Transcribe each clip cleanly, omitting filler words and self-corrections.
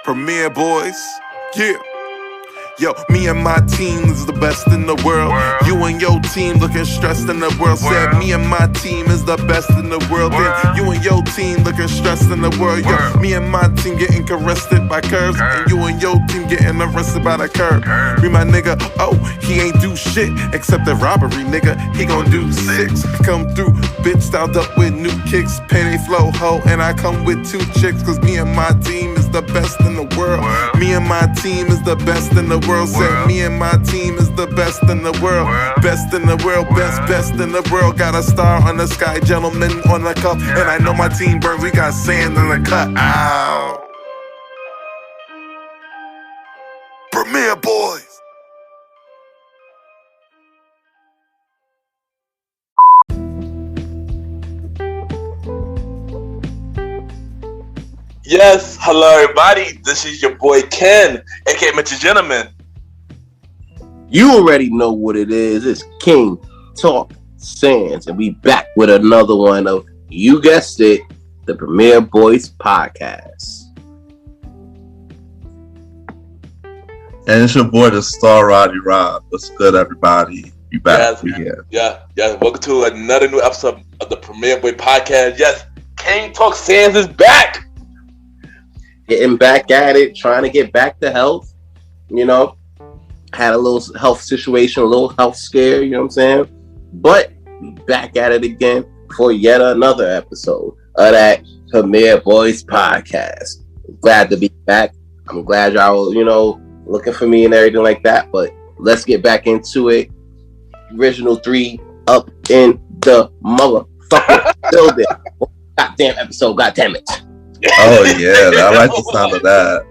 Premier Boyz, yeah. Yo, me and my team is the best in the world. You and your team looking stressed in the world. Said me and my team is the best in the world. Then you and your team looking stressed in the world. Yo, me and my team getting caressed by curves, and you and your team getting arrested by the curb. Me my nigga, oh, he ain't do shit except the robbery, nigga. He gon' do 6. Come through, bitch styled up with new kicks, payday flow ho, and I come with 2 chicks. Cause me and my team is the best in the world. Me and my team is the best in the world. Said me and my team is the best in the world. Best in the world, best in the world. Got a star on the sky, gentleman on the cup. And I know my team burns, we got sand in the cut. Ow. Premier Boyz. Yes, hello everybody. This is your boy Ken, aka MrGentleman. You already know what it is. It's King Talk Sands, and we back with another one of, you guessed it, the Premier Boyz podcast. And it's your boy, the star Roddy Rob. What's good, everybody? You back? We here. Yeah. Welcome to another new episode of the Premier Boy podcast. Yes, King Talk Sands is back. Getting back at it, trying to get back to health. You know, had a little health situation, a little health scare, you know what I'm saying? But we back at it again for yet another episode of that Premier Boyz podcast. Glad to be back. I'm glad y'all, looking for me and everything like that. But let's get back into it. Original 3 up in the motherfucking building. Goddamn episode, goddamn it. Oh yeah, I like the sound of that.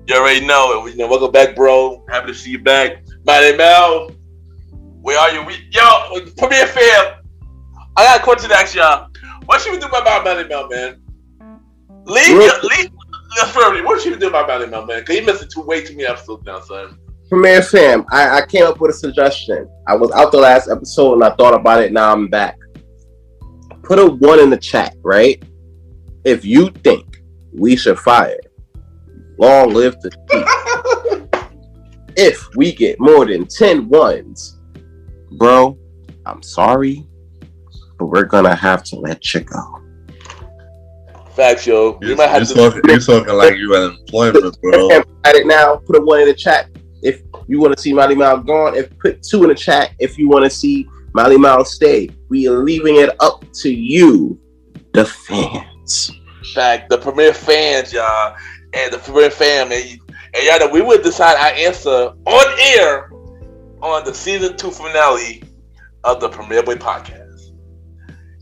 You already know it. Welcome back, bro. Happy to see you back. Malimal, where are you? Yo, Premier fam, I got a question to ask y'all. What should we do about Malimal, man? What should we do about Malimal, man? Because he missing way too many episodes now, son. Premier fam, I came up with a suggestion. I was out the last episode and I thought about it. Now I'm back. Put a 1 in the chat, right? If you think we should fire Long Live the Chief, if we get more than 10 ones, bro, I'm sorry, but we're gonna have to let you go. Facts, yo. You're talking like you in employment, bro. At it now. Put a 1 in the chat if you want to see Malimal gone. If put 2 in the chat if you want to see Malimal stay. We are leaving it up to you, the fans. Fact, the Premier fans, y'all, and the Premier family, and y'all know we would decide our answer on air on the season 2 finale of the Premier Boy podcast.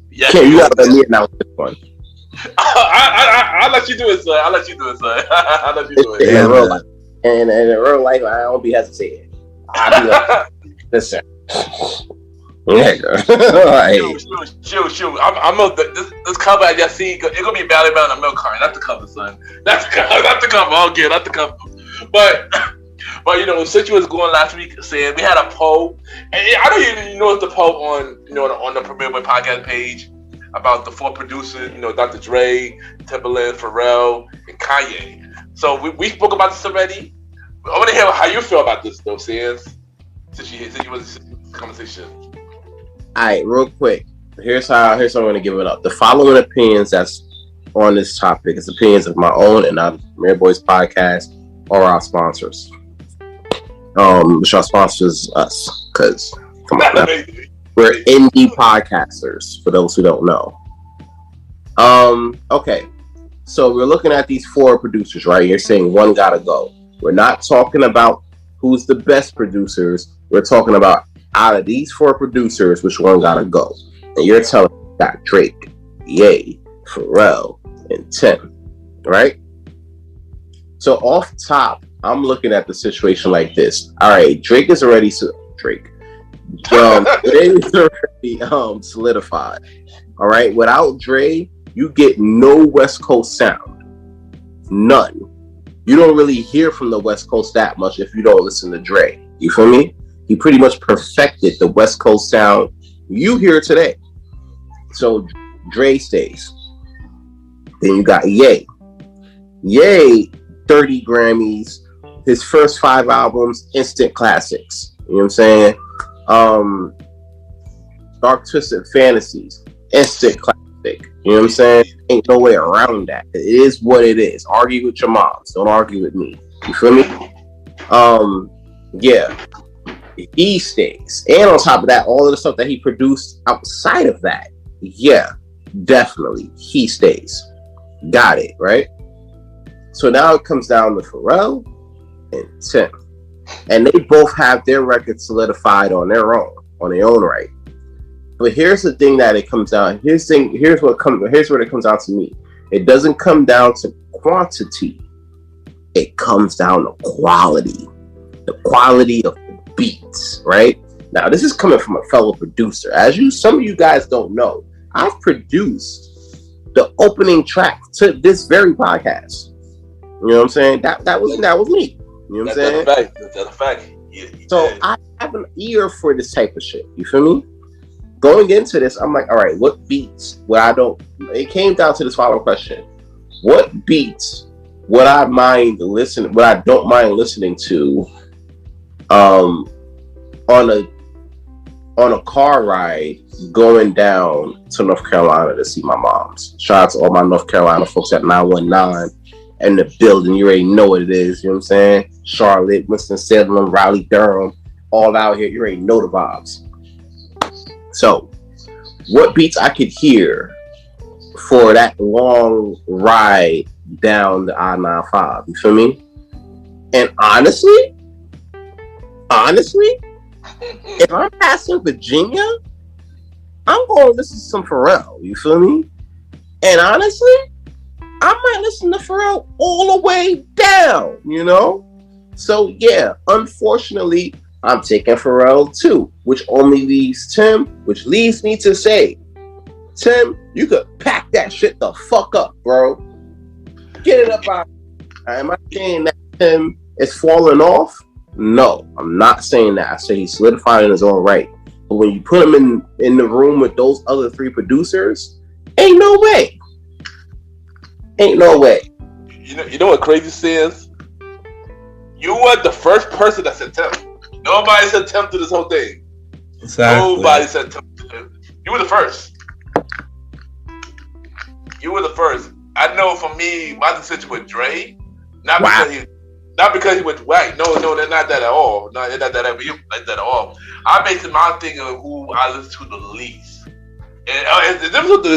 Yeah, okay, you gotta let me announce this one. I'll let you do it, sir. I'll let you do it. In real life, and in real life, I don't be hesitating. I'll be like, listen. Shoot. I'm this cover I just see. It's gonna be Malimal in a milk carton. That's the cover, son. That's the cover. Okay, that's the cover. But since you was going last week, saying we had a poll, and I don't even know if the poll on the Premier Boy podcast page about the 4 producers. Dr. Dre, Timbaland, Pharrell, and Kanye. So we spoke about this already. I want to hear how you feel about this, though, Sands. Since you was in this conversation. All right, real quick. Here's how I'm going to give it up. The following opinions that's on this topic is opinions of my own and not Premier Boyz podcast or our sponsors. Which our sponsors us, because come on, now. We're indie podcasters. For those who don't know. Okay, so we're looking at these 4 producers, right? You're saying 1 gotta go. We're not talking about who's the best producers. We're talking about out of these 4 producers, which 1 gotta go. And you're telling me that Drake, Ye, Pharrell, and Tim, right? So off top, I'm looking at the situation like this. All right, Drake is already solidified. All right, without Dre, you get no West Coast sound, none. You don't really hear from the West Coast that much if you don't listen to Dre. You feel me? He pretty much perfected the West Coast sound you hear today. So Dre stays. Then you got Ye. Ye 30 Grammys. His first 5 albums, instant classics. You know what I'm saying? Dark Twisted Fantasies, instant classic. You know what I'm saying? Ain't no way around that. It is what it is. Argue with your moms. Don't argue with me. You feel me? Yeah. He stays. And on top of that, all of the stuff that he produced outside of that, yeah, definitely, he stays. Got it, right? So now it comes down to Pharrell and Tim. And they both have their records solidified on their own right. But here's the thing that it comes down. Here's where it comes down to me. It doesn't come down to quantity. It comes down to quality. The quality of the beats, right? Now, this is coming from a fellow producer. Some of you guys don't know, I've produced the opening track to this very podcast. You know what I'm saying? That was me. You know what I'm saying? That's a fact. So I have an ear for this type of shit. You feel me? Going into this, I'm like, all right, what beats it came down to this following question. What beats would I don't mind listening to on a car ride going down to North Carolina to see my moms. Shout out to all my North Carolina folks at 919 and the building. You already know what it is. You know what I'm saying? Charlotte, Winston-Salem, Raleigh, Durham, all out here. You already know the vibes. So, what beats I could hear for that long ride down the I-95? You feel me? And honestly, if I'm passing Virginia, I'm going to listen to some Pharrell. You feel me? And honestly, I might listen to Pharrell all the way down, you know? So, yeah, unfortunately, I'm taking Pharrell too, which only leaves Tim, which leads me to say, Tim, you could pack that shit the fuck up, bro. Get it up out. Am I saying that Tim is falling off? No, I'm not saying that. I say he's solidified in his own right. But when you put him in the room with those other 3 producers, ain't no way. Ain't no way. You know what crazy says? You were the first person that said Tim. Nobody said Tim to this whole thing. Exactly. Nobody said Tim. You were the first. I know for me, my decision with Dre, not because he was whack. No, they're not that at all. No, they're not that at all. I based my thing of who I listen to the least. And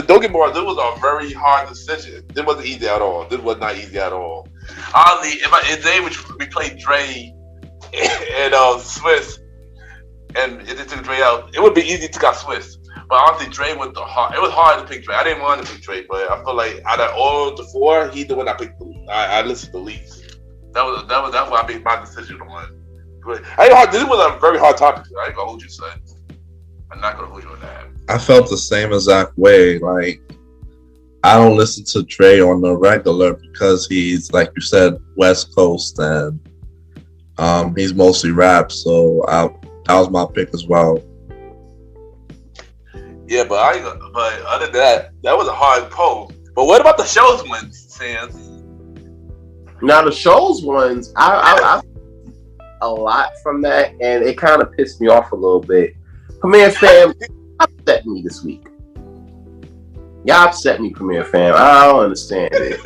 don't get me wrong, this was a very hard decision. This wasn't easy at all. This was not easy at all. Honestly, if we played Dre and Swiss, and if they took Dre out, it would be easy to got Swiss. But honestly, Dre was hard. It was hard to pick Dre. I didn't want to pick Dre, but I feel like out of all the 4, he's the one I picked. I listened the least. That's what I made my decision on. This was a very hard topic. I ain't gonna hold you, son. I'm not gonna hold you on that. I felt the same exact way. Like, I don't listen to Dre on the regular because he's, like you said, West Coast, and he's mostly rap. So that was my pick as well. Yeah, but other than that, that was a hard poll. But what about the shows ones, Sam? Now the shows ones, I a lot from that, and it kind of pissed me off a little bit. Premier Fam upset me this week. Y'all upset me, Premier Fam. I don't understand it.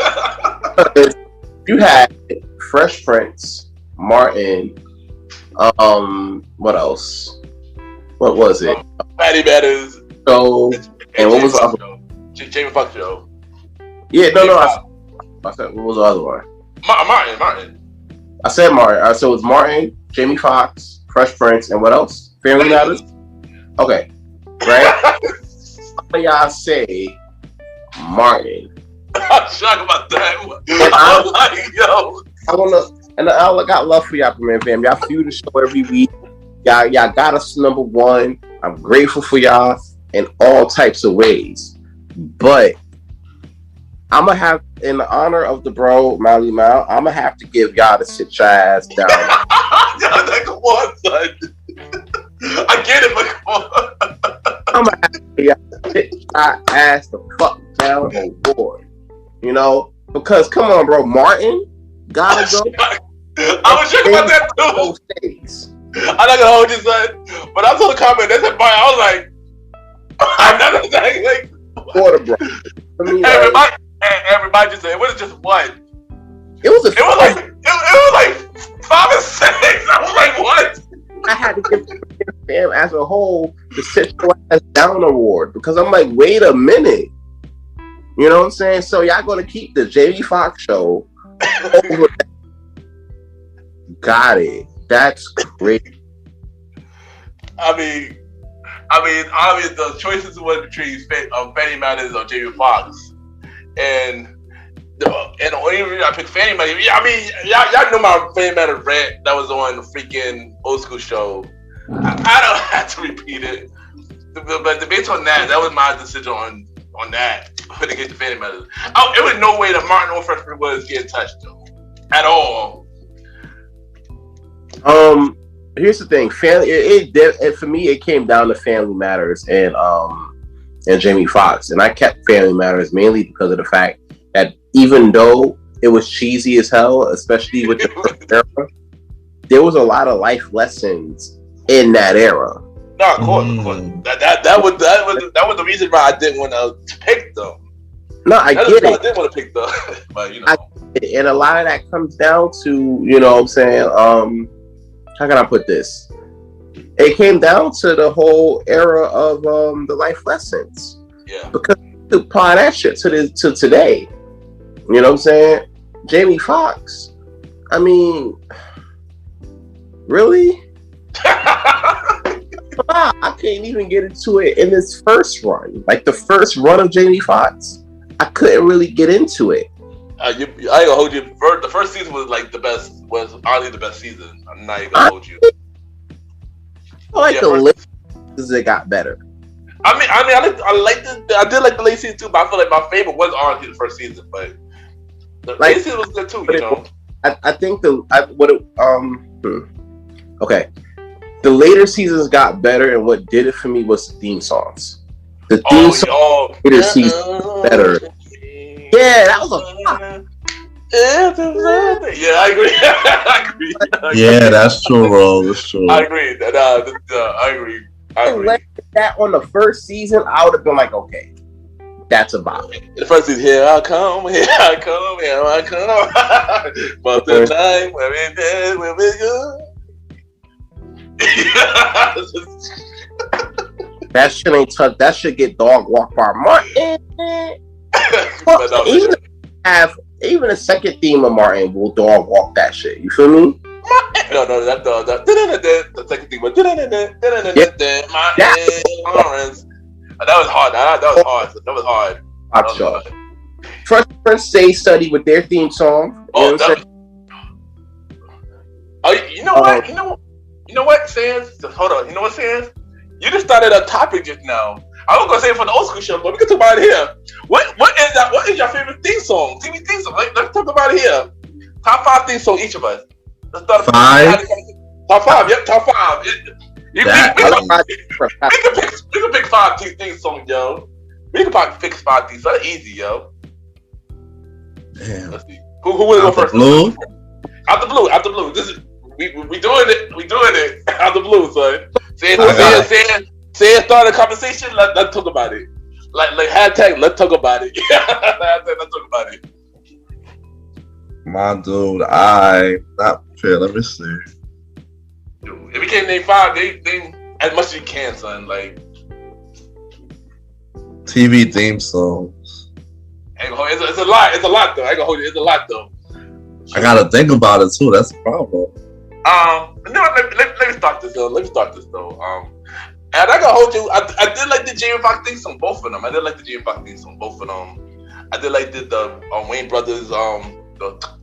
You had Fresh Prince, Martin, what else? What was it? Patty Matters. So, and what was the other one? Jamie Foxx show. Yeah, no. I said, what was the other one? Martin. I said Martin. So it's Martin, Jamie Foxx, Fresh Prince, and what else? Family Matters? Okay. Right? How y'all say Martin? I'm shocked about that. I'm like, yo. I got love for y'all, man, fam. Y'all view the show every week. Y'all got us #1. I'm grateful for y'all in all types of ways. But I'm going to have, in the honor of the bro, Malimal, I'm going to have to give y'all to sit your ass down. Come on, son. I get it, but come on. I'm going to have to give y'all to sit your ass the fuck down on board. You know? Because, come on, bro, Martin Gotta go. I was joking about that too. Those things. I'm not gonna hold you, son. But I saw the comment. They said, "Bye." I was like, "I'm not like Quarter, bro. I mean, everybody just said it was just one. It was like 5 and 6. I was like, what? I had to give fam as a whole the Sit Your Ass Down award because I'm like, wait a minute. You know what I'm saying? So y'all gonna keep the Jamie Foxx show over Got it. That's great. I mean, obviously the choices were between Fanny Matters or Jamie Foxx, and the only reason I picked Fanny Matters, I mean, y'all know my Fanny Matters rant that was on the freaking Old School show. I don't have to repeat it, but based on that was my decision on that putting it to Fanny Matters. It was no way that Martin or Freshman was getting touched though, at all. Here's the thing. For me, it came down to Family Matters and Jamie Foxx, and I kept Family Matters mainly because of the fact that even though it was cheesy as hell, especially with the first era, there was a lot of life lessons in that era. No, of course. That was the reason why I didn't want to pick them. No, I get it. I didn't want to pick them, but you know. And a lot of that comes down to, you know what I'm saying, how can I put this? It came down to the whole era of the life lessons. Yeah. Because you apply that shit to today. You know what I'm saying? Jamie Foxx. I mean, really? I can't even get into it in this first run. Like the first run of Jamie Foxx, I couldn't really get into it. I ain't gonna hold you. The first season was like the best. Was honestly the best season. I'm not even gonna hold you. I like the late seasons. It got better. I did like the late season too, but I feel like my favorite was honestly the first season. But the late season was good too. You know. I think okay. The later seasons got better, and what did it for me was the theme songs. The theme songs later seasons better. Yeah, that was a yeah, I agree. I agree. Yeah, that's true, bro. That's true. I agree. I agree. That on the first season, I would have been like, okay, that's a vibe. The first season, here I come. But the time when we're dead, when we're good. That shit ain't touch. That shit get dog walked by Martin. Even a second theme of Martin will dog walk that shit. You feel me? No, that the second theme. Lawrence. That was hard. That was hard. Fresh Prince Stay Study with their theme song. You know what, Sans? Hold on. You know what, Sans? You just started a topic just now. I was gonna say it for the Old School show, but we can talk about it here. What is that? What is your favorite theme song? TV theme song. Let's talk about it here. Top 5 theme song each of us. Let's start. 5. Top 5. Yep, top 5. We can pick 5 theme songs, yo. We can probably pick 5 theme songs. That's easy, yo. Damn. Let's see. Who will go first? Blue? Out the blue. This is we doing it. We doing it out the blue, son. Say start a conversation. Let's talk about it. Like hashtag. Let's talk about it. Let's talk about it. My dude, let me see. If we can't name 5, they as much as you can, son. Like TV theme songs. It's a lot. It's a lot though. I ain't gonna hold you. It's a lot though. I gotta think about it too. That's the problem. Let me start this though. And I gotta hold you. I did like the Jamie Foxx theme song, both of them. I did like the Jamie Foxx theme song, both of them. I did like the Wayne Brothers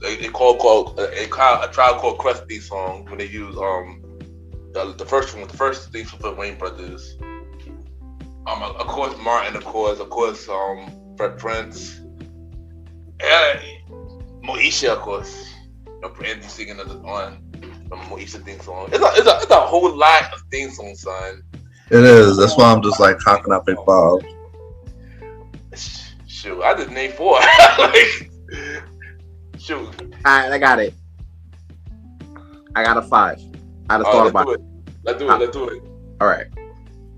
they called a Tribe Called Quest theme song when they used the first one, the first theme song for Wayne Brothers. Of course Martin, of course, Fred Prince, Moesha, of course. Andy singing on Moesha theme song. It's a whole lot of theme songs, son. It is. That's why I'm just like, how can I pick 5? Shoot, I just named 4. Shoot. Alright, I got it. I got a 5. I just thought about it. Let's do it. All right.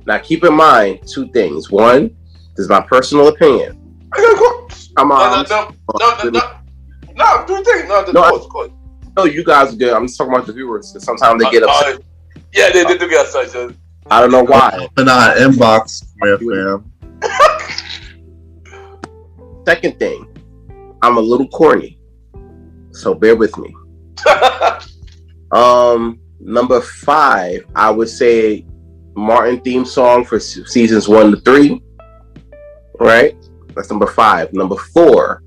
Now keep in mind 2 things. One, this is my personal opinion. I'm No, do your thing. No, you guys are good. I'm just talking about the viewers because sometimes they get upset. Yeah, they do get upset. I don't know why. Open our inbox, fam. Second thing, I'm a little corny, so bear with me. Number 5, I would say Martin theme song for seasons 1 to 3. Right? That's number 5. Number 4,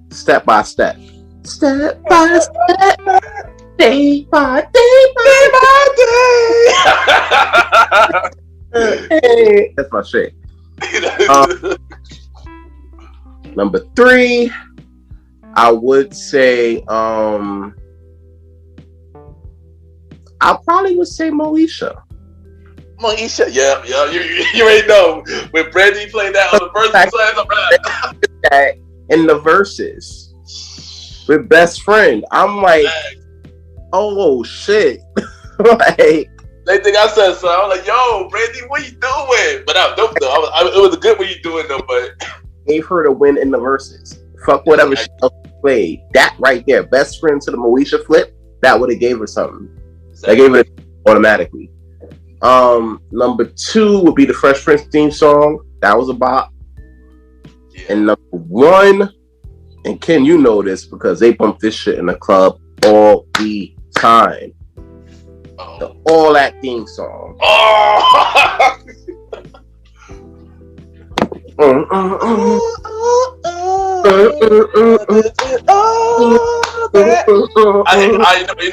Step by Step. Step by step, day by day, Hey, that's my shit. Number 3, I would say I probably would say Moesha. Yeah, you already know. When Brandy played that on the first side of that in the verses with Best Friend, I'm like, oh shit. Like, they think I said so. I was like, yo, Brandy, what you doing? But I don't know. It was a good what you doing though, but gave her the win in the verses. Fuck whatever she else played. That right there, Best Friend to the Moesha flip, that would have gave her something. That gave it automatically. Number 2 would be the Fresh Prince theme song. That was a bop. Yeah. And number 1, and Ken, you know this because they bump this shit in the club all the time. The All That theme song. Oh!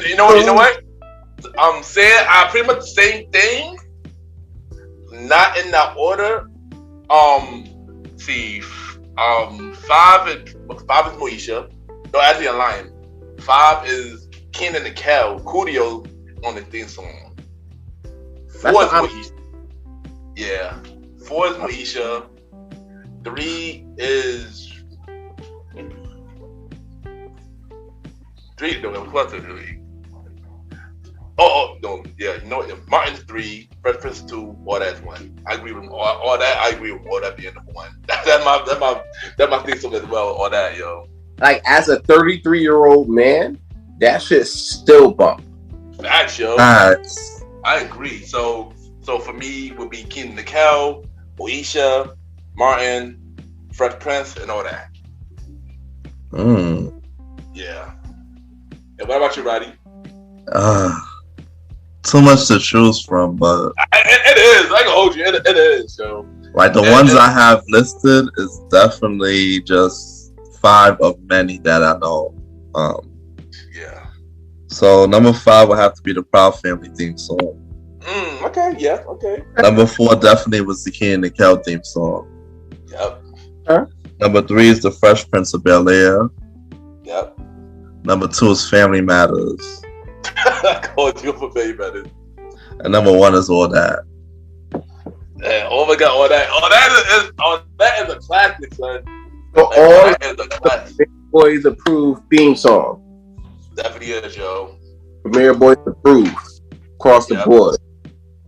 You know what? I'm saying I pretty much the same thing, not in that order. See, 5 is Moesha. No, actually, I'm lying. 5 is Ken and the Kel, Coolio on the theme song. 4 is Moesha. Yeah, 4 is Moesha. 3 is 3. No, what's it really? Oh, no, yeah, you know what? Martin's 3, Fresh Prince 2, all that's 1. I agree with all that. I agree with all that being number 1. That's my thing song as well. All that, yo. Like as a 33-year-old man, that shit still bump. Facts, yo. Facts. I agree. So for me, would be Ken and the Kel, Moesha, Martin, Fresh Prince, and all that. Yeah. And what about you, Roddy? Too much to choose from, but it is. I can hold you. It is. So like the ones I have listed is definitely just 5 of many that I know. Yeah. So number 5 would have to be the Proud Family theme song. Okay. Yeah. Okay. Number 4 definitely was the Ken and the Kel theme song. Yep. Number 3 is the Fresh Prince of Bel-Air. Yep. Number 2 is Family Matters. I called you for Family Matters. And number 1 is All That. Yeah, oh my God, all that is a classic, son. So all is a classic. Boyz approved theme song. Definitely is, yo. Premier Boyz approved across the board.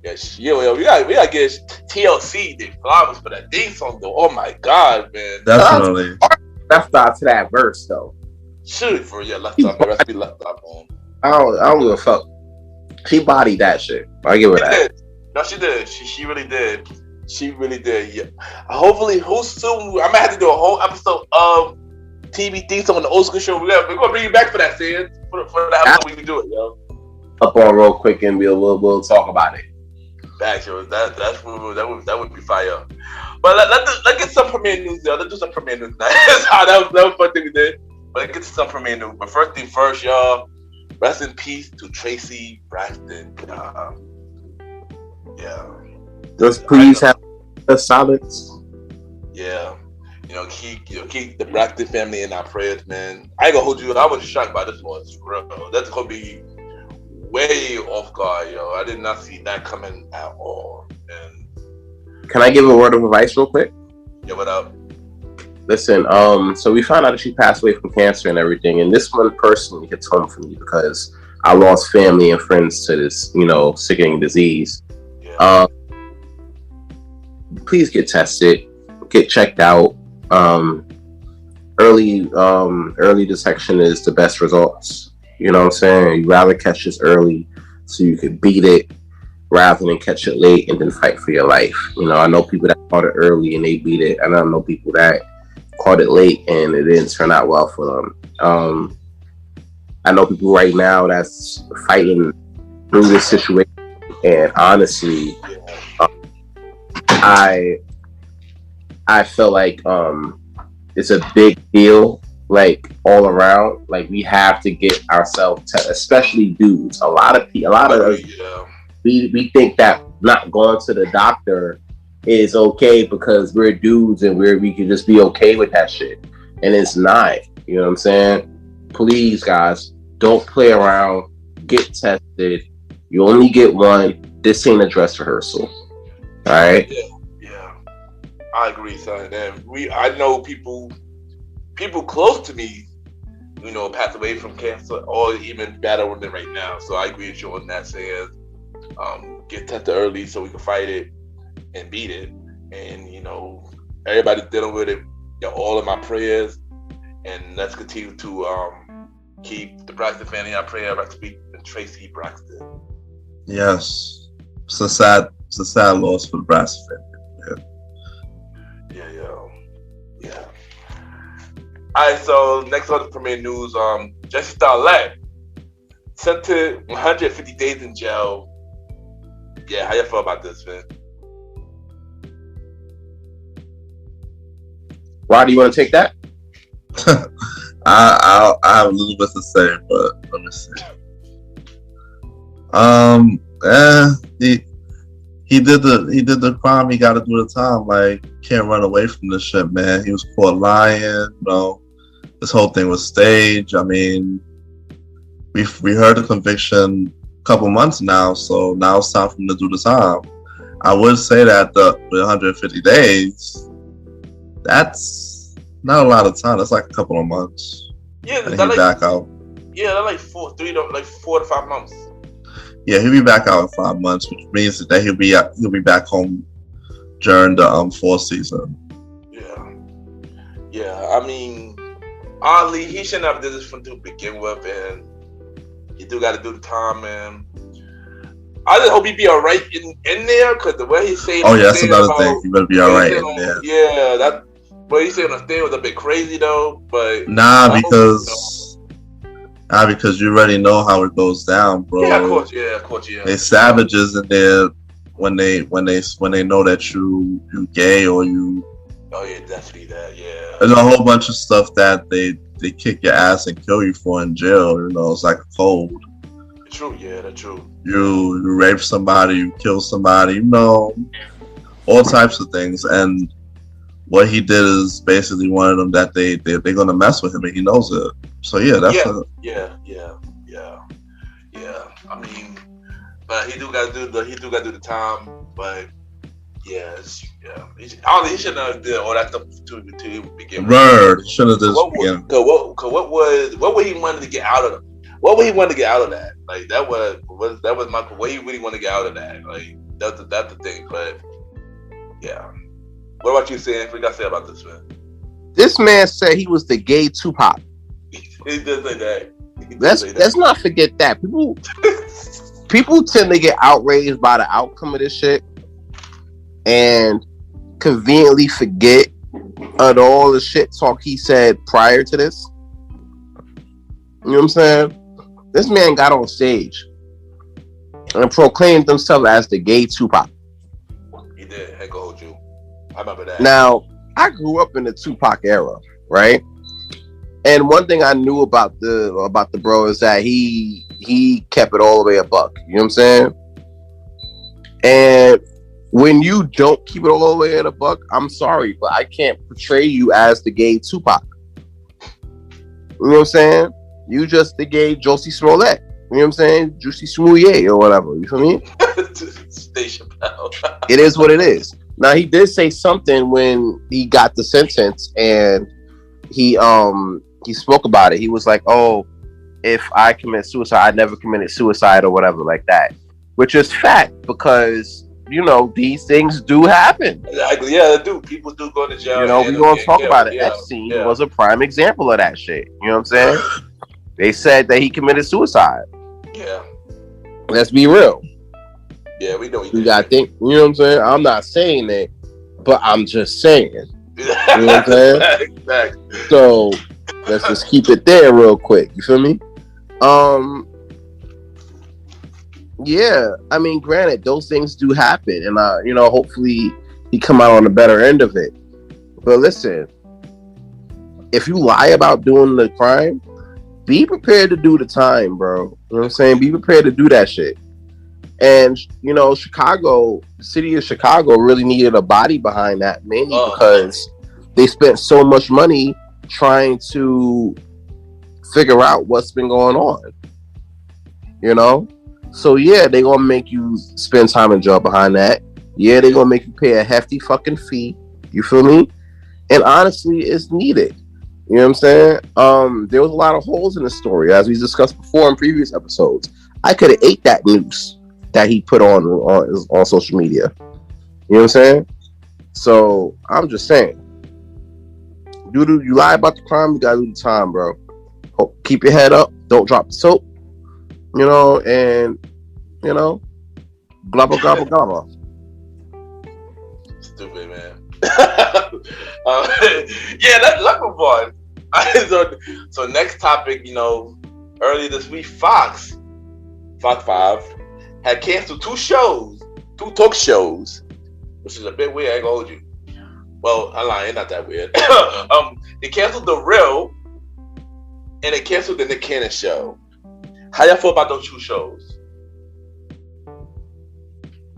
Yes, yo, we gotta get TLC the flowers for that theme song though. Oh my God, man. Definitely. Left out to that verse though. Shoot for left out. The rest be left out, man. I don't give a fuck. She bodied that shit. I give her that. No, she did. She really did. She really did. Yeah. Hopefully, soon I might have to do a whole episode of TV theme song on the old school show. We're gonna bring you back for that, Sid. For the episode we can do it, yo. Up on real quick and we'll talk about it. Back, yo. That would be fire. But let's get some premiere news, yo. Let's do some premiere news. That was fun thing we did. But let's get to some premiere news. But first thing first, y'all. Rest in peace to Tracy Braxton. Yeah. Just please have a silence. Yeah. Keep the Braxton family in our prayers, man. I ain't gonna hold you. I was shocked by this one. That's gonna be way off guard, yo. I did not see that coming at all. And can I give a word of advice real quick? Yeah, what up? Listen, so we found out that she passed away from cancer and everything, and this one personally hits home for me because I lost family and friends to this, sickening disease. Yeah. Please get tested, get checked out. Early detection is the best results. You know what I'm saying? You rather catch this early so you can beat it rather than catch it late and then fight for your life. I know people that caught it early and they beat it, and I know people that caught it late and it didn't turn out well for them. I know people right now that's fighting through this situation, and honestly, I feel like it's a big deal, like all around. Like we have to get ourselves, especially dudes. A lot of us, we think that not going to the doctor is okay because we're dudes and we can just be okay with that shit, and it's not. You know what I'm saying? Please, guys, don't play around. Get tested. You only get one. This ain't a dress rehearsal. All right. Yeah, I agree, son. And I know people close to me, passed away from cancer or even battling it right now. So I agree with you on that, saying, get tested early so we can fight it and beat it. And everybody's dealing with it. All of my prayers, and let's continue to keep the Braxton family in our prayer. Rest in peace, Tracy Braxton. Yes, it's a sad loss for the Braxton family. Yeah. All right, so next on the premiere news, Jesse Starlet sent to 150 days in jail. Yeah, how you feel about this, man? Roddy, you want to take that? I have a little bit to say, but let me see. He did the crime. He got to do the time. Like, can't run away from this shit, man. He was caught lying. This whole thing was staged. I mean, we heard the conviction a couple months now, so now it's time for him to do the time. I would say that with 150 days, that's not a lot of time. That's like a couple of months. Yeah, and he's back out. Yeah, that's like 4 to 5 months. Yeah, he'll be back out in 5 months, which means that he'll be back home during the fall season. Yeah. I mean, oddly, he shouldn't have did this to begin with, and you do got to do the time, man. I just hope he be all right in there, because the way he's saying. Oh yeah, that's another thing. He better be all right in there. Yeah, that. What he said on the thing was a bit crazy though, but because you already know how it goes down, bro. Yeah, of course. They savages in there when they know that you gay or you. Oh yeah, definitely that. Yeah. There's a whole bunch of stuff that they kick your ass and kill you for in jail. It's like a cold. True. Yeah, that's true. You rape somebody, you kill somebody, all types of things. And what he did is basically one of them that they're gonna mess with him, and he knows it. So yeah, that's yeah. I mean, but he do gotta do the time. But yeah, he shouldn't have did all that stuff to begin with. Word, he shouldn't have did this begin. What would he wanted to get out of them? What would he want to get out of that? Like that was my what he really want to get out of that. Like that's the thing. But yeah. What about you, Sam? What you got to say about this, man? This man said he was the gay Tupac. He did say that. Let's not forget that. People tend to get outraged by the outcome of this shit and conveniently forget of all the shit talk he said prior to this. You know what I'm saying? This man got on stage and proclaimed himself as the gay Tupac. He did. Heck, hold you. I remember that. Now, I grew up in the Tupac era, right? And one thing I knew about the bro is that he kept it all the way a buck. You know what I'm saying? And when you don't keep it all the way at a buck, I'm sorry, but I can't portray you as the gay Tupac. You know what I'm saying? You just the gay Josie Smollett. You know what I'm saying? Juicy Smouye or whatever. You feel me? Station Bell. It is what it is. Now he did say something when he got the sentence, and he spoke about it. He was like, "Oh, if I commit suicide, I never committed suicide or whatever like that," which is fact because these things do happen. Exactly. Yeah, they do. People do go to jail. We're gonna talk about it. Epstein was a prime example of that shit. You know what I'm saying? They said that he committed suicide. Yeah. Let's be real. Yeah, we know. You gotta think. You know what I'm saying? I'm not saying that, but I'm just saying. You know what I'm saying? Exactly. So let's just keep it there real quick. You feel me? Yeah. I mean, granted, those things do happen, and hopefully he come out on the better end of it. But listen, if you lie about doing the crime, be prepared to do the time, bro. You know what I'm saying? Be prepared to do that shit. And Chicago, the city of Chicago, really needed a body behind that, mainly because they spent so much money trying to figure out what's been going on. So yeah, they gonna make you spend time in jail behind that. Yeah, they gonna make you pay a hefty fucking fee. You feel me? And honestly, it's needed. You know what I'm saying? There was a lot of holes in the story, as we discussed before in previous episodes. I could have ate that noose that he put on social media. You know what I'm saying? So I'm just saying, you lie about the crime, you gotta do the time, bro. Keep your head up, don't drop the soap, and blah blah blah blah blah. Stupid, man. Yeah, let's move on. So next topic, earlier this week, Fox 5 had canceled two talk shows, which is a bit weird. I ain't gonna hold you. Well, I'm lying, not that weird. They canceled The Real, and they canceled the Nick Cannon show. How y'all feel about those two shows?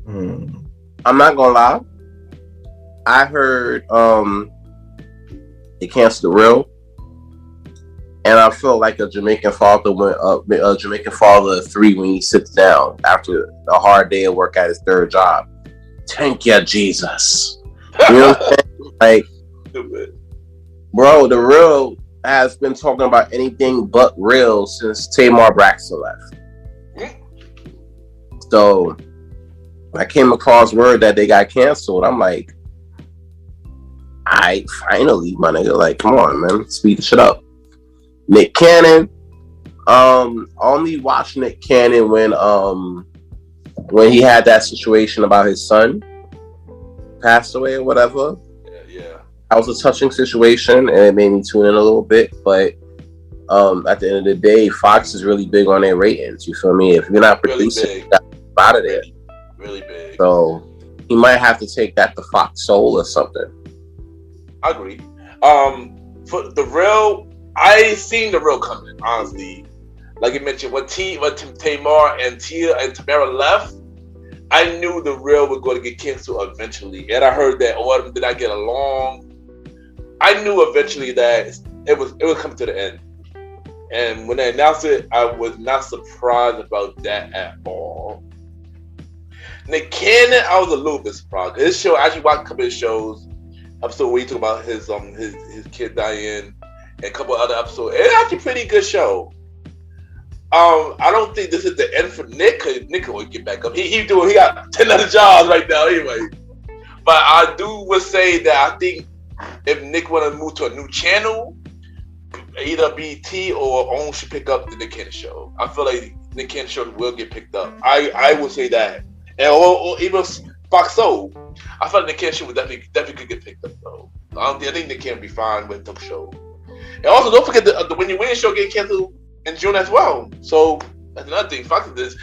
I'm not gonna lie. I heard they canceled The Real, and I feel like a Jamaican father a Jamaican father 3 when he sits down after a hard day of work at his third job. Thank you, Jesus. You know what I'm saying? Like, bro, The Real has been talking about anything but real since Tamar Braxton left. So I came across word that they got canceled. I'm like, finally, my nigga, like, come on, man, speed the shit up. Nick Cannon, only watched Nick Cannon when he had that situation about his son passed away or whatever. Yeah. That was a touching situation, and it made me tune in a little bit. But at the end of the day, Fox is really big on their ratings. You feel me? If you're not producing, you got out of there. Really big. So he might have to take that to Fox Soul or something. I agree. For The Real, I seen The Real coming, honestly. Like you mentioned, when Tamar and Tia and Tamara left, I knew The Real was going to get canceled eventually. And I heard that all of them did not get along. I knew eventually that it would come to the end. And when they announced it, I was not surprised about that at all. Nick Cannon, I was a little bit surprised. His show, I actually watched a couple of shows. Episode where he talked about his kid dying, and a couple other episodes. It's actually a pretty good show. I don't think this is the end for Nick, because Nick will get back up. He got 10 other jobs right now anyway. But I would say that I think if Nick want to move to a new channel, either BT or OWN should pick up the Nick Cannon show. I feel like Nick Cannon show will get picked up. I would say that, and or even Fox Soul. I feel like Nick Cannon show would definitely could get picked up though. I think Nick Cannon be fine with the show. And also, don't forget the When You Win show getting canceled in June as well. So that's another thing. Fox is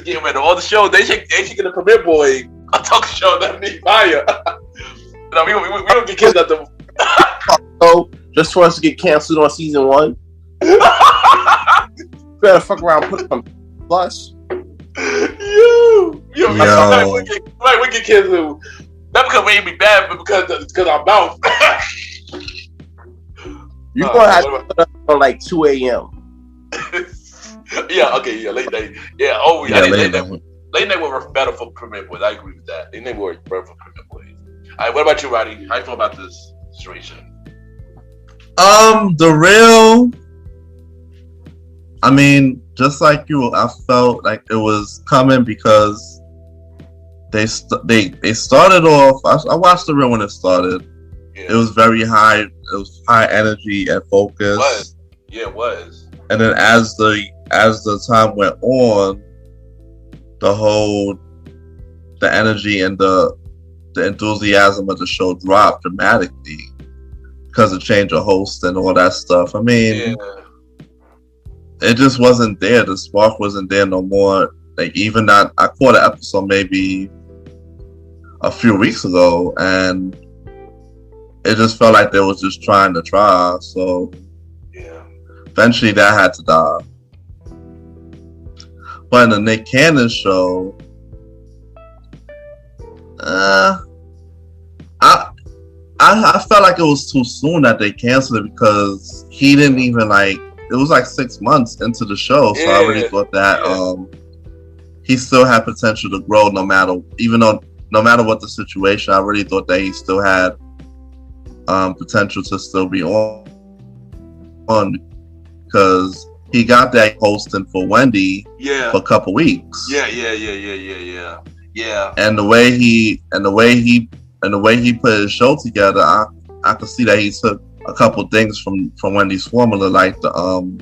getting rid of all the shows. They should get a Premiere Boy a talk show. That'd be fire. No, we don't get canceled at the. So just for us to get canceled on season 1, better fuck around and put some plus. Yo, we get canceled. Not because we ain't be bad, but because our mouth. You're gonna have to put up on like 2 a.m. Yeah, okay, yeah, late night. Yeah, late night will work better for Premiere Boys. I agree with that. Late night will work better for Premiere Boys. All right, what about you, Roddy? How you feel about this situation? The real. I mean, just like you, I felt like it was coming because they started off. I watched the real when it started. Yeah. It was very high. It was high energy and focus. It was. Yeah, it was. And then as the time went on, the energy and the enthusiasm of the show dropped dramatically because of change of host and all that stuff. I mean, it just wasn't there. The spark wasn't there no more. Like even that, I caught an episode maybe a few weeks ago, and it just felt like they was just trying to try. So eventually that had to die. But in the Nick Cannon show, I felt like it was too soon that they canceled it because he didn't even it was like 6 months into the show, so I already thought that he still had potential to grow no matter what the situation. I really thought that he still had potential to still be on because he got that hosting for Wendy for a couple weeks. Yeah. And the way he put his show together, I could see that he took a couple things from Wendy's formula, like the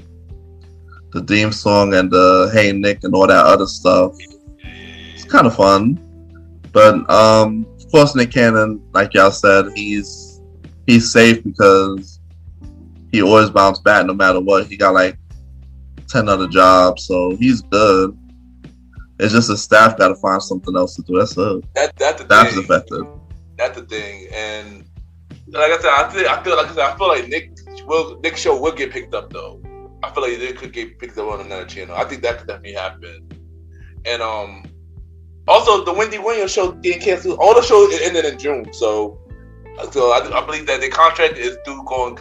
theme song and the Hey Nick and all that other stuff. It's kind of fun, but of course Nick Cannon, like y'all said, he's safe because he always bounced back no matter what. He got like 10 other jobs, so he's good. It's just the staff got to find something else to do. That's it. That's the staff thing. is effective. That's the thing, and like I said, I feel like Nick's show will get picked up though. I feel like it could get picked up on another channel. I think that could definitely happen. And also the Wendy Williams show getting canceled. All the shows ended in June, so I believe that the contract is due going.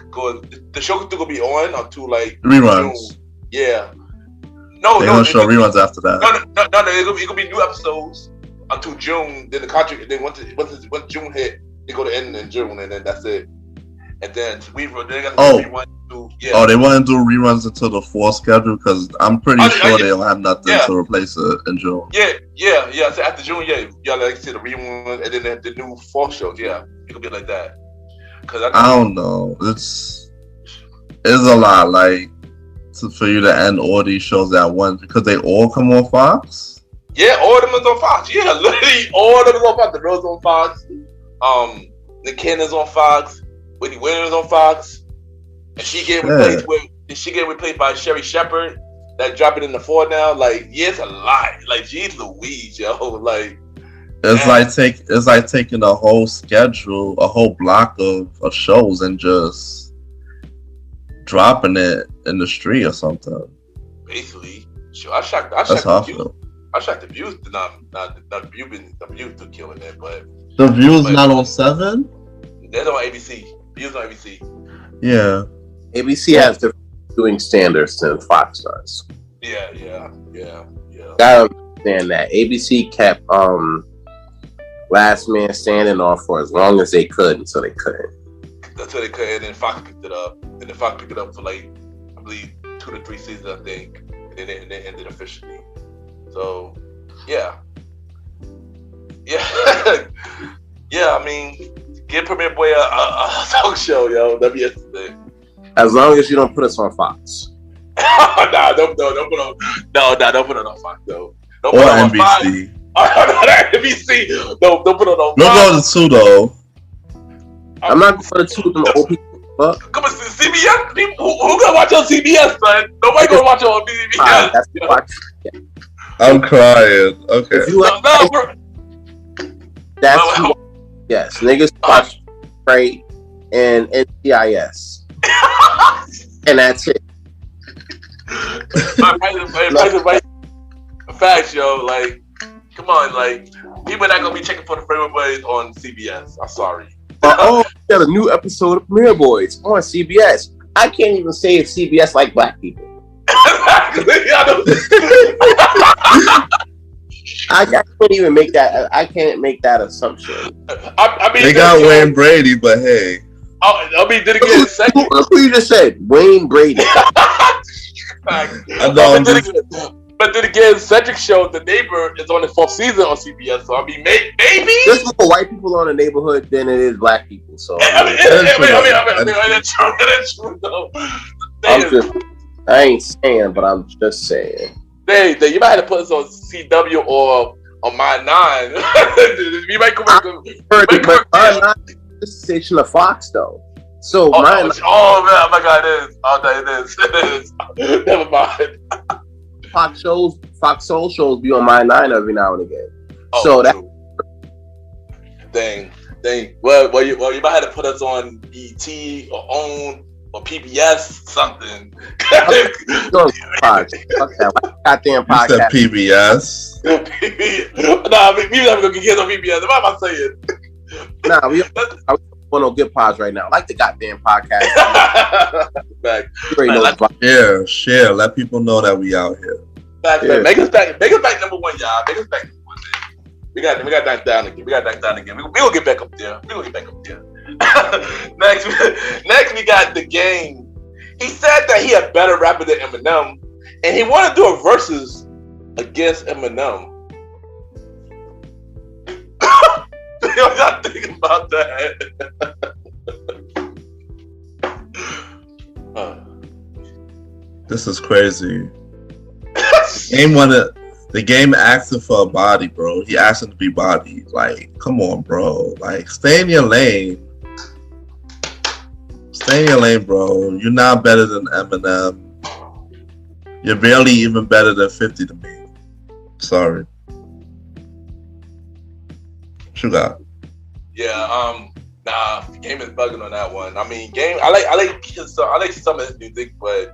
The show is still gonna be on until like reruns. June. Yeah. No, they're gonna show reruns after that. No. It's gonna be new episodes until June. Then the contract. Then once June hit, they go to end in June, and then that's it. And then they got to rerun too. Yeah. Oh, they want to do reruns until the fall schedule because I'm pretty sure they don't have nothing to replace it in June. Yeah. So after June, y'all like to see the reruns, and then the new fall shows. Yeah, it could be like that. Cause I don't know. It's a lot for you to end all these shows at once because they all come on Fox. Yeah, all of them is on Fox. Yeah, literally all of them is on Fox. The Rose on Fox. The Cannon's on Fox. Whitney Williams on Fox. And she get replaced by Sherry Shepherd. That dropping in the fall now. It's a lot. Geez Louise, yo. It's like taking a whole schedule, a whole block of shows and just dropping it in the street or something. Basically, I shocked the views to not views to killing it, but the views not on 7. They're on ABC. Views on ABC. Yeah, ABC has different viewing standards than Fox does. Yeah. Gotta understand that ABC kept Last Man Standing on for as long as they could until they couldn't. Until they could, and then Fox picked it up. And then Fox picked it up for I believe 2 to 3 seasons, I think. And then it ended officially. So, yeah. I mean, give Premier Boy a talk show, yo. That'd be interesting. As long as you don't put us on Fox. Don't put it on Fox, though. Don't or put it on NBC. NBC. Don't put it on Fox. Don't go to 2 though. I'm not going to 2 of them old people. Come on, CBS. Who gonna watch on CBS, son? Nobody gonna watch on CBS. That's Fox. I'm crying. Okay. If you that's yes, niggas watch Prey and NCIS, and that's it. Facts, yo. Come on, people not gonna be checking for the Premier Boys on CBS. I'm sorry. Oh, we got a new episode of Premier Boys on CBS. I can't even say it's CBS like black people. I can't even make that. I can't make that assumption. I mean, They got Wayne Brady, but hey. I mean, did it get second? Look who you just said, Wayne Brady. But then again, Cedric show The Neighbor is on the 4th season on CBS. So I mean, maybe there's more white people on The Neighborhood than it is black people. So I mean, that's true though. I ain't saying, but I'm just saying. You might have to put us on CW or on My 9. You might come back. But this is station of Fox though. So man, oh my God, it is. Never mind. Fox Soul shows be on My 9 every now and again. Oh, so that dang. Well, you might have to put us on BET or OWN or PBS something. Goddamn podcast. You said PBS. Nah, we never gonna get on PBS. What am I saying? Nah, we want no good pods right now. Like the goddamn podcast. Share. Let people know that we out here. Make us back number one, y'all. Make us back number one. We got that down again. We gonna get back up there. Next we got The Game. He said that he had better rapper than Eminem, and he wanted to do a versus against Eminem. Y'all not thinking about that. This is crazy. The game asked him for a body, bro. He asked him to be body. Like, come on, bro. Like, stay in your lane. Stay in your lane, bro. You're not better than Eminem. You're barely even better than 50 to me. Sorry. What you got? Yeah, nah, Game is bugging on that one. I mean, Game, I like some of his music, but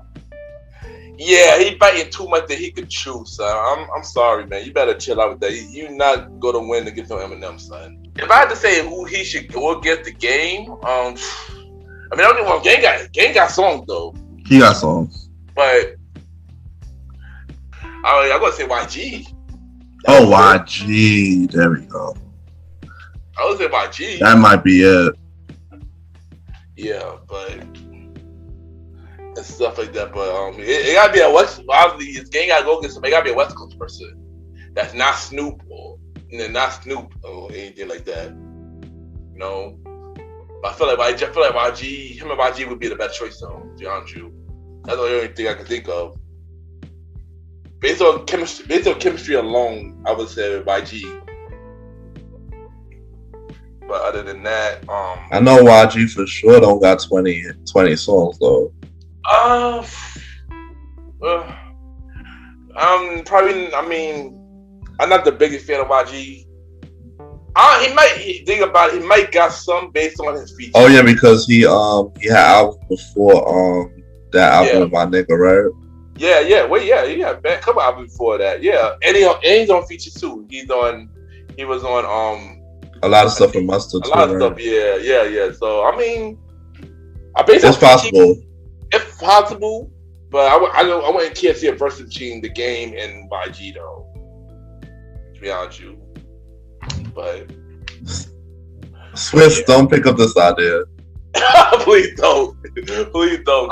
yeah, he fighting too much that he could chew, son. I'm sorry, man. You better chill out with that. You not go to win against no Eminem, son. If I had to say who he should go against The Game, I mean, I don't know. Game got songs though. He got songs, but I'm gonna say YG. YG. There we go. I would say YG. That might be it. Yeah, but and stuff like that. But it gotta be a West. Obviously, his game gotta go against somebody. It gotta be a West Coast person that's not Snoop or anything like that. You know. But I feel like YG, him and YG would be the best choice, though. To be honest with you, that's the only thing I can think of. Based on chemistry alone, I would say YG. But other than that, I know YG for sure don't got 20 songs though. Probably. I mean, I'm not the biggest fan of YG. He might got some based on his features. Oh yeah, because he had albums before that album with my nigga, right? Yeah. Well, yeah, he had a couple albums before that. Yeah, and he's on features too. He was on a lot of stuff with Mustard too. A lot of stuff, yeah. So I mean, it's possible. It's possible, but I wouldn't care to see a versus between The Game and YG though. To be honest with you. But Swiss, don't pick up this idea. Please don't. Can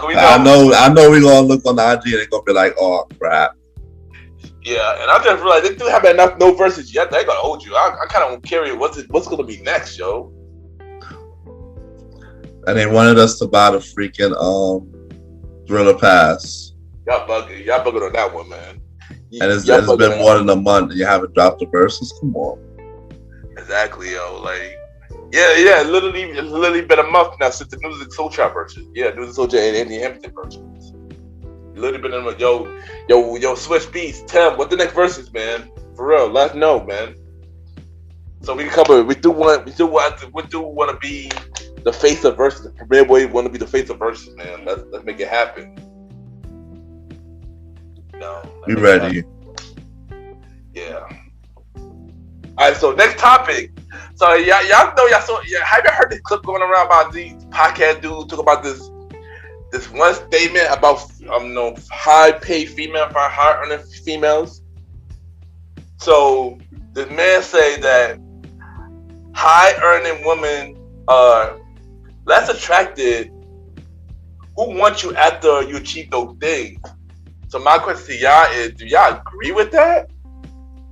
we I know we're gonna look on the IG and they're gonna be like, oh crap. Yeah, and I just realized they do have enough no verses yet. They gotta hold you. I kind of want to carry what's gonna be next, yo. And they wanted us to buy the freaking Thriller Pass. Y'all bugging on that one, man. And it's been more than a month and you haven't dropped the verses. Come on. Exactly, yo. Like, yeah. Literally been a month now since the Music Soul Trap verses. Yeah, Music Soul Trap and Andy Hampton verses. Literally been in yo, Switch Beats, Tim, what the next verses, man? For real, let us know, man. So we can cover. We do want to be the face of verses. The premier boy want to be the face of verses, man. Let's make it happen. We ready? Yeah. All right, so next topic. So y'all know have you heard this clip going around about these podcast dudes talk about this one statement about high paid female for high earning females? So this man say that high earning women are less attracted who wants you after you achieve those things. So my question to y'all is, do y'all agree with that?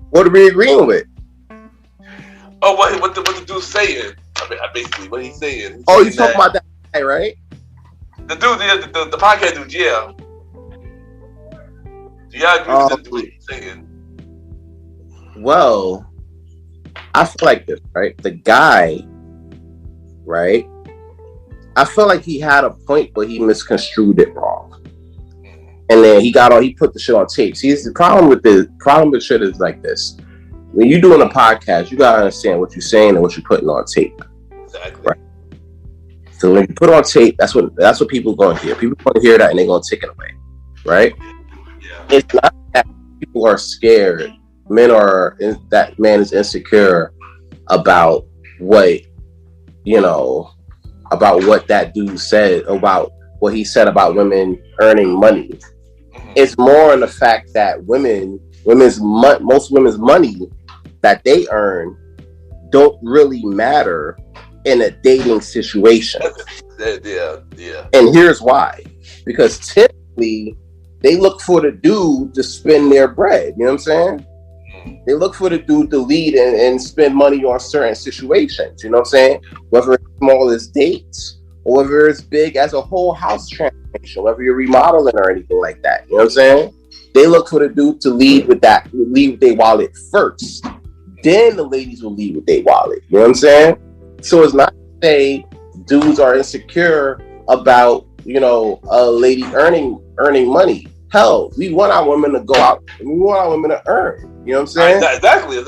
What are we agreeing with? Oh, what the dude's saying? I mean, basically, what he's saying. He's Oh, saying you talking about that guy, right? the dude, the podcast dude, yeah. Do y'all agree with what he's saying? Well, I feel like this, right? The guy, right? I feel like he had a point, but he misconstrued it wrong. And then he put the shit on tape. See, the problem with shit is like this. When you're doing a podcast, you gotta understand what you're saying and what you're putting on tape. Exactly. Right? So when you put on tape, that's what people are gonna hear. People are gonna hear that and they're gonna take it away. Right? Yeah. It's not that people are scared. That man is insecure about what, about what that dude said, about what he said about women earning money. It's more in the fact that most women's money that they earn don't really matter in a dating situation. Yeah. And here's why. Because typically they look for the dude to spend their bread. You know what I'm saying? They look for the dude to lead and spend money on certain situations. You know what I'm saying? Whether it's small as dates or whether it's big as a whole house transformation, whether you're remodeling or anything like that. You know what I'm saying? They look for the dude to lead with their wallet first. Then the ladies will lead with their wallet. You know what I'm saying? So it's not to say dudes are insecure about, a lady earning money. Hell, we want our women to go out. We want our women to earn. You know what I'm saying? Exactly.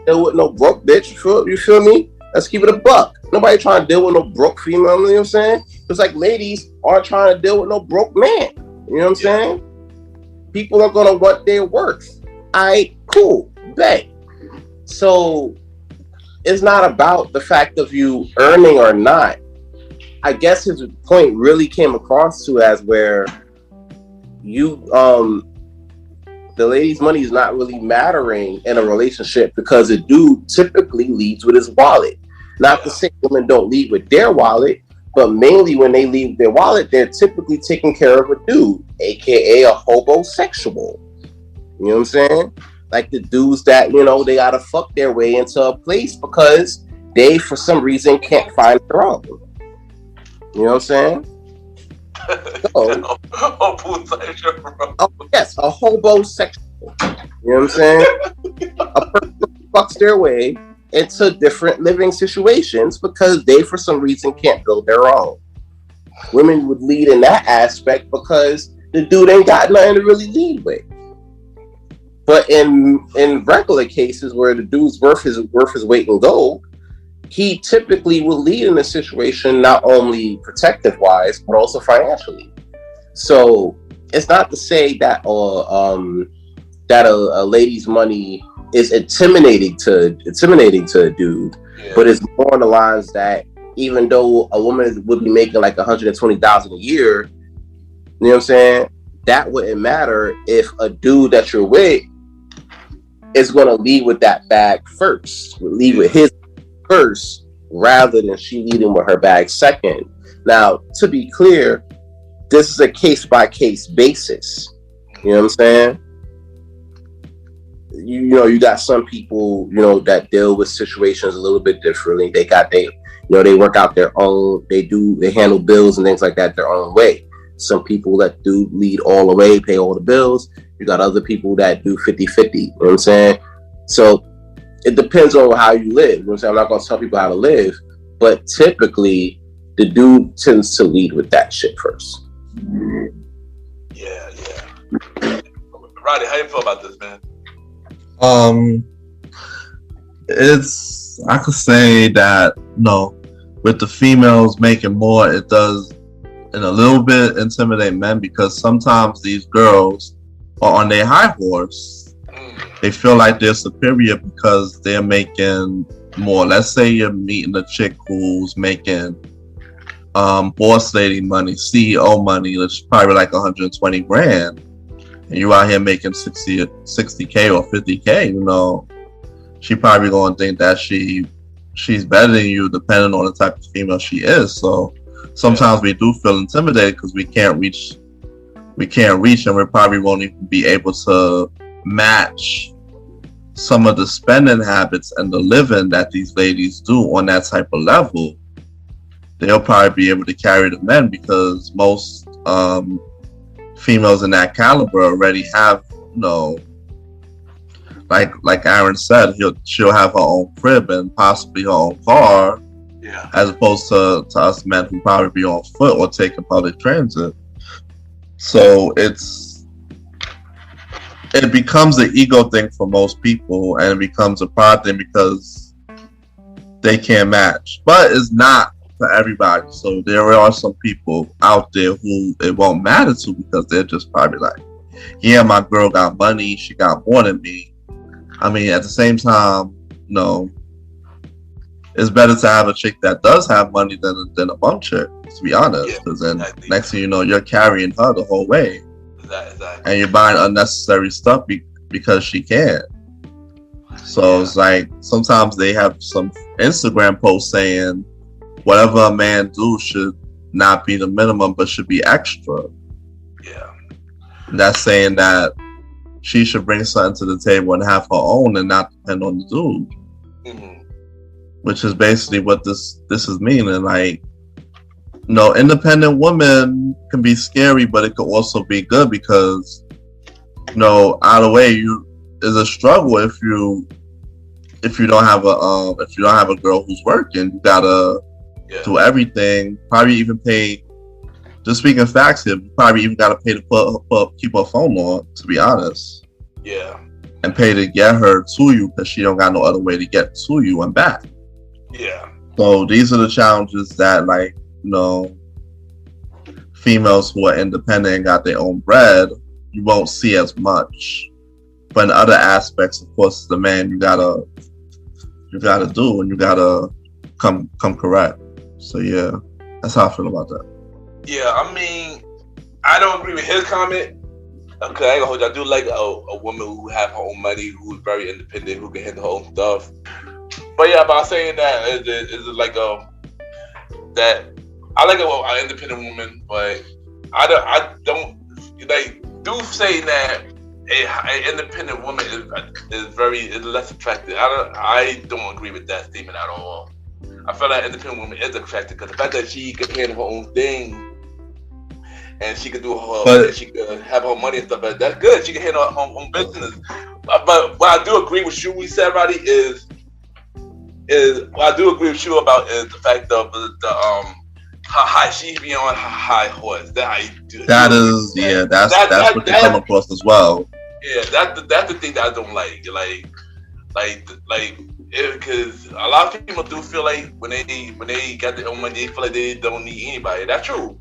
Deal with no broke bitch. You feel me? Let's keep it a buck. Nobody trying to deal with no broke female. You know what I'm saying? It's like ladies aren't trying to deal with no broke man. You know what I'm saying? People are gonna want their worth. Alright, cool, bet. So it's not about the fact of you earning or not. I guess his point really came across to as where the lady's money is not really mattering in a relationship because a dude typically leads with his wallet. Not to say women don't lead with their wallet, but mainly when they lead with their wallet, they're typically taking care of a dude, aka a hobosexual. You know what I'm saying? Like the dudes that, they gotta fuck their way into a place because they, for some reason, can't find their own. You know what I'm saying? So, yes, a hobosexual. You know what I'm saying? A person fucks their way into different living situations because they, for some reason, can't build their own. Women would lead in that aspect because the dude ain't got nothing to really lead with. But in regular cases where the dude's worth his weight in gold, he typically will lead in a situation not only protective wise but also financially. So it's not to say that a lady's money is intimidating to a dude, but it's more on the lines that even though a woman would be making like $120,000 a year, you know what I'm saying? That wouldn't matter if a dude that you're with is going to lead with that bag first, lead with his first, rather than she leading with her bag second. Now, to be clear, this is a case-by-case basis. You know what I'm saying? You got some people, that deal with situations a little bit differently. They work out their own, they handle bills and things like that their own way. Some people that do lead all the way, pay all the bills. You got other people that do 50-50, you know what I'm saying? So it depends on how you live. You know what I'm saying? I'm not going to tell people how to live, but typically the dude tends to lead with that shit first. Yeah. Roddy, how you feel about this, man? I could say that, with the females making more, it does in a little bit intimidate men because sometimes these girls are on their high horse. They feel like they're superior because they're making more. Let's say you're meeting a chick who's making boss lady money, CEO money, which is probably like 120 grand, and you out here making 60K or 50K, she probably gonna think that she's better than you, depending on the type of female she is. So sometimes we do feel intimidated because we can't reach, and we probably won't even be able to match some of the spending habits and the living that these ladies do on that type of level. They'll probably be able to carry the men because most females in that caliber already have, like Aaron said, she'll have her own crib and possibly her own car, as opposed to us men who probably be on foot or taking public transit. So it becomes an ego thing for most people, and it becomes a pride thing because they can't match. But it's not for everybody. So there are some people out there who it won't matter to because they're just probably like, yeah, my girl got money, she got more than me. I mean, at the same time, it's better to have a chick that does have money than a bum chick, to be honest. Because then next thing you know, you're carrying her the whole way. Exactly. And you're buying unnecessary stuff because she can. So it's like sometimes they have some Instagram posts saying whatever a man do should not be the minimum, but should be extra. Yeah. And that's saying that she should bring something to the table and have her own and not depend on the dude. Mm-hmm. Which is basically what this is meaning. Like, independent women can be scary, but it could also be good because, either way, it's a struggle if you don't have a girl who's working. You gotta do everything. Probably even pay. Just speaking facts here, you probably even gotta pay to keep her phone on. To be honest. Yeah. And pay to get her to you because she don't got no other way to get to you and back. Yeah. So these are the challenges that, females who are independent and got their own bread, you won't see as much. But in other aspects, of course, the man you gotta do, and you gotta come correct. So yeah, that's how I feel about that. Yeah, I mean, I don't agree with his comment. Okay, I ain't gonna hold you. I do like a woman who have her own money, who is very independent, who can handle her own stuff. But yeah, by saying that, is like that I like an independent woman, but I don't like do say that an independent woman is less attractive. I don't agree with that statement at all. I feel like an independent woman is attractive because the fact that she can handle her own thing and she can do she can have her money and stuff like that, that's good. She can handle her own business. But what I do agree with you, we said, Roddy, is what I do agree with you about is the fact of the how high she be on her high horse. That's what they come across as well. Yeah, that's the thing that I don't like. Because a lot of people do feel like when they got their own money, they feel like they don't need anybody. That's true.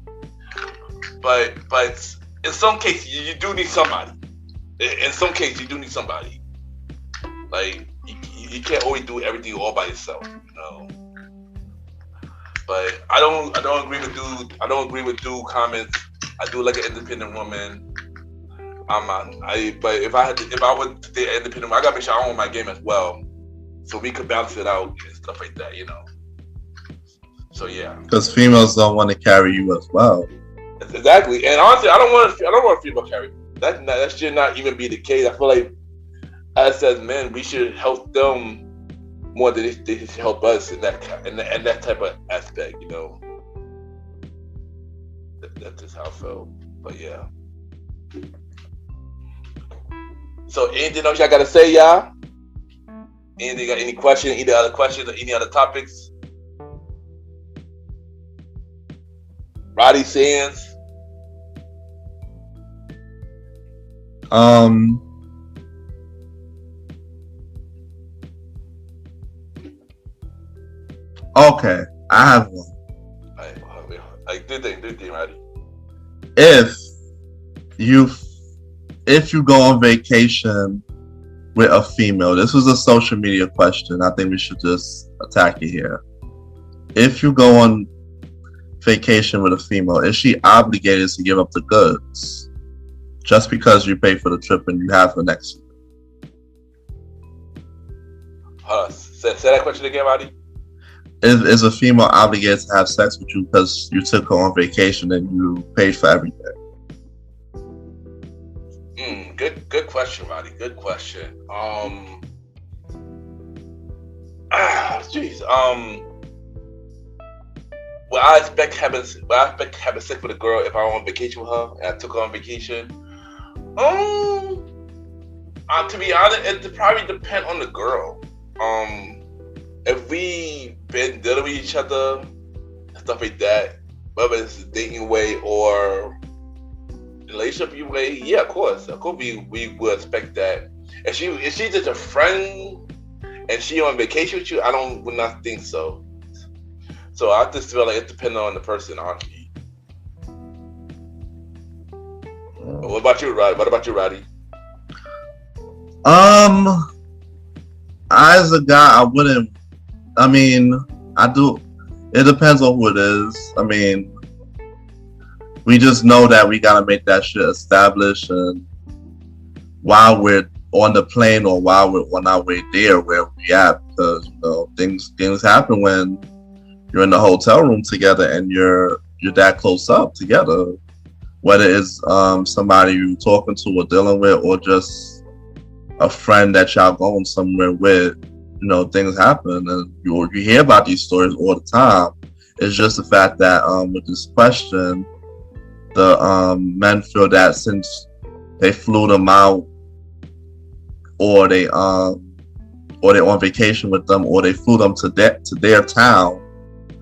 But in some cases, you do need somebody. In some cases, you do need somebody. Like you can't always do everything all by yourself, But I don't agree with dude. I don't agree with dude comments. I do like an independent woman. But if I would date an independent woman, I gotta make sure I own my game as well, so we could balance it out and stuff like that, So yeah. Because females don't want to carry you as well. Exactly, and honestly, I don't want a female carry. That should not even be the case. I feel like, us as men, we should help them more than they should help us in that type of aspect, That's just how I feel. But yeah. So anything else y'all gotta say, y'all? Anything got any questions? Either other questions or any other topics? Roddy Sands. Okay, I have one. Do thing, Roddy. If you go on vacation with a female, this was a social media question. I think we should just attack it here. If you go on vacation with a female, is she obligated to give up the goods just because you pay for the trip and you have her next year? Say that question again, Roddy. Is a female obligated to have sex with you because you took her on vacation and you paid for everything? Good question, Roddy. Good question. Will I expect having sex with a girl if I went on vacation with her and I took her on vacation? To be honest, it probably depend on the girl. If we been dealing with each other and stuff like that, whether it's a dating way or relationship way, yeah, of course we would expect that. If she's just a friend and she on vacation with you, would not think so. So I just feel like it depends on the person, honestly. What about you, Roddy? As a guy, I wouldn't. I mean, I do. It depends on who it is. I mean, we just know that we gotta make that shit established, and while we're on the plane or while we're on our way there, where we at, because things happen when you're in the hotel room together and you're that close up together, whether it's somebody you're talking to or dealing with, or just a friend that y'all going somewhere with. Things happen, and you hear about these stories all the time. It's just the fact that with this question, the men feel that since they flew them out, or they're on vacation with them, or they flew them to their town,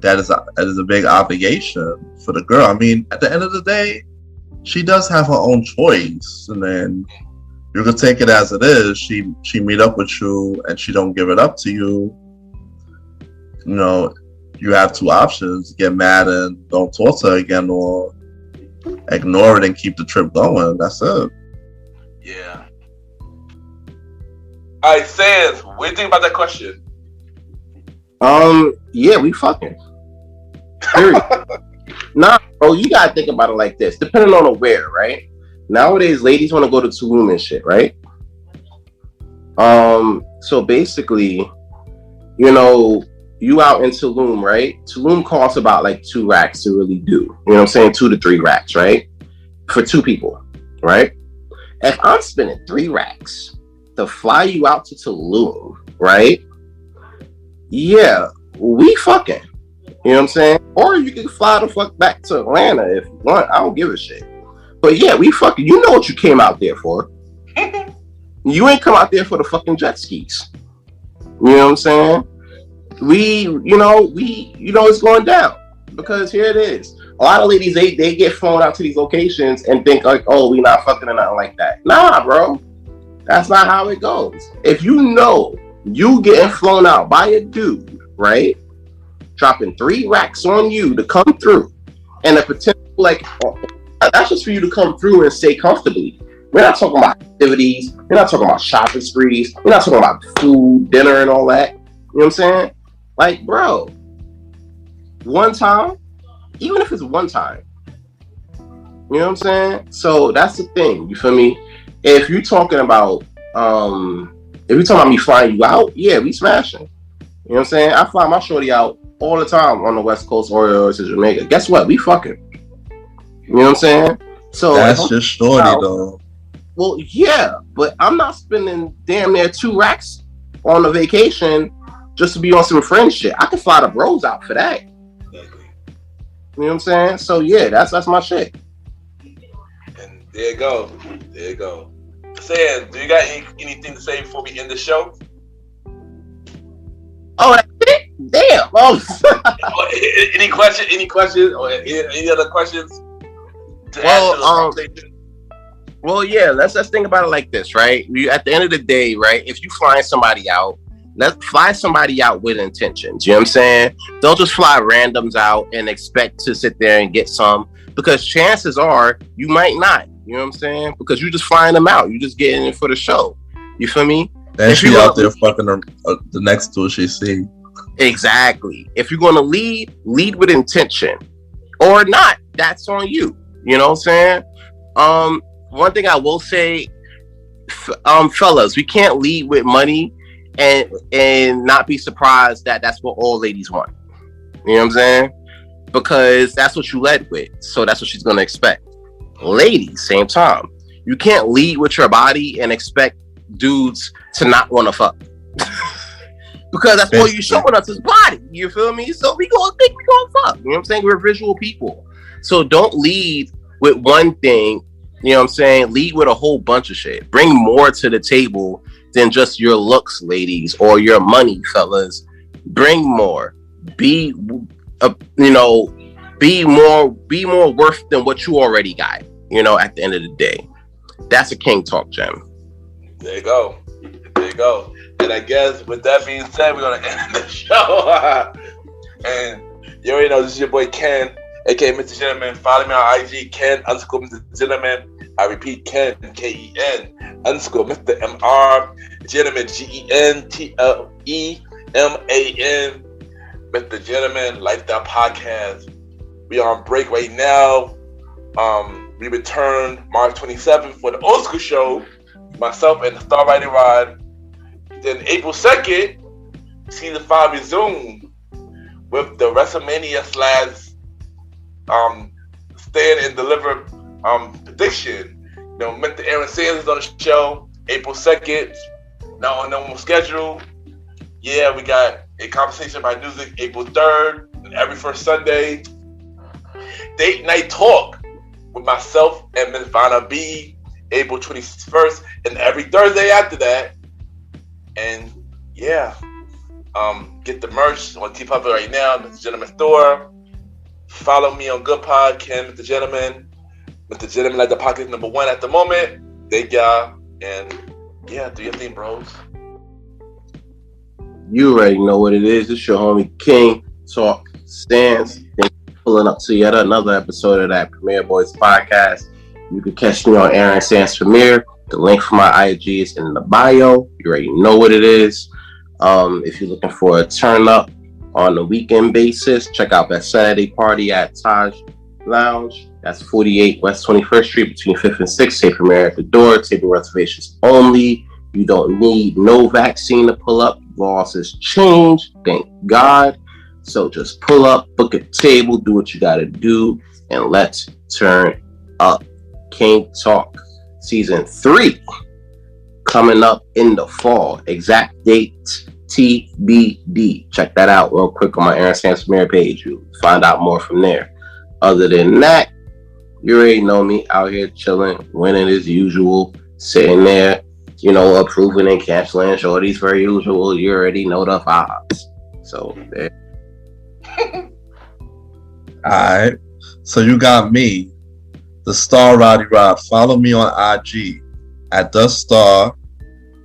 that is a big obligation for the girl. I mean, at the end of the day, she does have her own choice, and then you can take it as it is. She meet up with you and she don't give it up to you. You have two options: get mad and don't talk to her again, or ignore it and keep the trip going. That's it. Yeah. All right, Sans, what do you think about that question? Yeah, we fucking. Period. Nah, bro, you gotta think about it like this. Depending on the where, right? Nowadays, ladies want to go to Tulum and shit, right? So basically, you out in Tulum, right? Tulum costs about like 2 racks to really do. You know what I'm saying? 2 to 3 racks, right? For 2 people, right? If I'm spending 3 racks to fly you out to Tulum, right? Yeah, we fucking. You know what I'm saying? Or you can fly the fuck back to Atlanta if you want. I don't give a shit. But yeah, we fucking, you know what you came out there for. You ain't come out there for the fucking jet skis. You know what I'm saying? It's going down. Because here it is. A lot of ladies, they get flown out to these locations and think like, oh, we not fucking or nothing like that. Nah, bro. That's not how it goes. If you getting flown out by a dude, right? Dropping 3 racks on you to come through. And a potential, like, that's just for you to come through and stay comfortably. We're not talking about activities. We're not talking about shopping sprees. We're not talking about food, dinner, and all that. You know what I'm saying? Like, bro, one time, even if it's one time, you know what I'm saying? So that's the thing. You feel me? If you're talking about, me flying you out, yeah, we smashing. You know what I'm saying? I fly my shorty out all the time on the West Coast or to Jamaica. Guess what? We fucking. You know what I'm saying? So that's just shorty though. Well, yeah, but I'm not spending damn near 2 racks on a vacation just to be on some friend shit. I can fly the bros out for that. Exactly. You know what I'm saying? So yeah, that's my shit. And there you go. Sam, do you got anything to say before we end the show? Oh, that's it? Damn. Oh. Any questions or any other questions? Well, yeah, let's think about it like this, right? At the end of the day, right, if you flying somebody out, let's fly somebody out with intentions. You know what I'm saying? Don't just fly randoms out and expect to sit there and get some, because chances are you might not. You know what I'm saying? Because you're just flying them out. You're just getting in for the show. You feel me? And she out there fucking the next dude she see. Exactly. If you're going to lead with intention or not, that's on you. You know what I'm saying? One thing I will say, fellas, we can't lead with money and not be surprised that that's what all ladies want. You know what I'm saying? Because that's what you led with, so that's what she's gonna expect. Ladies, same time, you can't lead with your body and expect dudes to not want to fuck. Because that's all you showing us is body. You feel me? So we gonna think we gonna fuck. You know what I'm saying? We're visual people. So don't lead with one thing. You know what I'm saying? Lead with a whole bunch of shit. Bring more to the table than just your looks, ladies, or your money, fellas. Bring more. Be more worth than what you already got. You know, at the end of the day, that's a king talk, Gem. There you go. There you go. And I guess with that being said, we're gonna end the show. And you already know this is your boy Ken, aka Mr. Gentleman. Follow me on IG, Ken_Mr. Gentleman. I repeat, Ken, KEN _Mr. MR Gentleman, GENTLEMAN. Mr. Gentleman Lifestyle Podcast. We are on break right now. We return March 27th for the Old School Show. Myself and the Star Riding Rod. Then April 2nd, Season 5 resume with the WrestleMania / Stand and Deliver prediction. You know, Mr. Aaron Sanders on the show, April 2nd, now on normal schedule. Yeah, we got a conversation about music April 3rd, and every first Sunday. Date Night Talk with myself and Ms. Vanna B, April 21st, and every Thursday after that. And yeah, get the merch on TeePublic right now, Mr. Gentleman Store. Follow me on Good Pod, Ken, Mr. Gentleman. Mr. Gentleman like the pocket #1 at the moment. Thank y'all. And yeah, do your thing, bros. You already know what it is. It's your homie King Talk Stands. Thank you for pulling up to yet another episode of that Premier Boyz podcast. You can catch me on Aaron Sands Premier. The link for my IG is in the bio. You already know what it is. If you're looking for a turn up on a weekend basis, check out that Saturday party at Taj Lounge. That's 48 West 21st Street between 5th and 6th. Say Premier at the door. Table reservations only. You don't need no vaccine to pull up. Laws has changed. Thank God. So just pull up, book a table, do what you got to do, and let's turn up. King Talk Season 3 coming up in the fall. Exact date TBD. Check that out real quick on my Aaron Sands Premier page. You'll find out more from there. Other than that, you already know me out here chilling, winning as usual, sitting there, you know, approving and canceling shorties per usual. You already know the vibes. So there. Alright. So you got me, the Star Roddy Rod. Follow me on IG at the Star.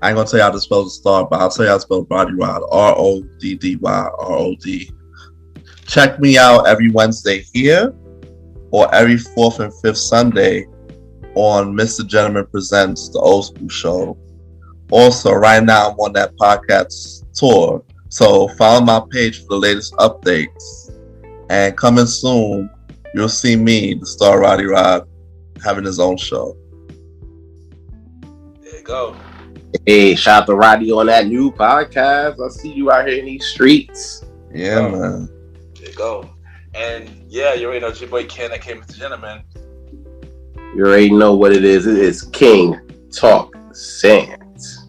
I ain't gonna tell you how to spell the Star, but I'll tell you how to spell Roddy Rod. RODDYROD. Check me out every Wednesday here, or every 4th and 5th Sunday on Mr. Gentleman Presents the Old School Show. Also, right now I'm on that podcast tour, so follow my page for the latest updates. And coming soon, you'll see me, the Star Roddy Rod, having his own show. There you go. Hey, shout out to Roddy on that new podcast. I see you out here in these streets. Yeah, man. There you go. And yeah, you already know it's your boy Ken, that came Mr. Gentleman. You already know what it is. It is King Talk Sands.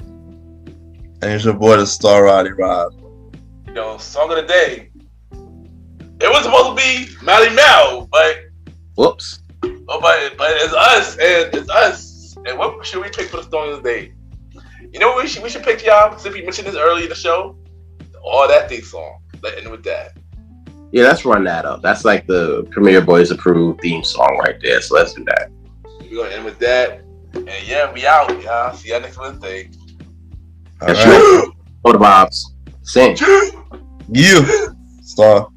And it's your boy, the Star Roddy Rod. You know, song of the day. It was supposed to be Malimal, but Whoops. but it's us, and it's us. And what should we pick for the song of the day? You know what we should pick, y'all, since we mentioned this early in the show? All That theme song. Let's end with that. Yeah, let's run that up. That's like the Premier Boyz approved theme song right there. So let's do that. We're gonna end with that. And yeah, we out, y'all. See y'all next Wednesday. All right. What the vibes? Sing. You, Star.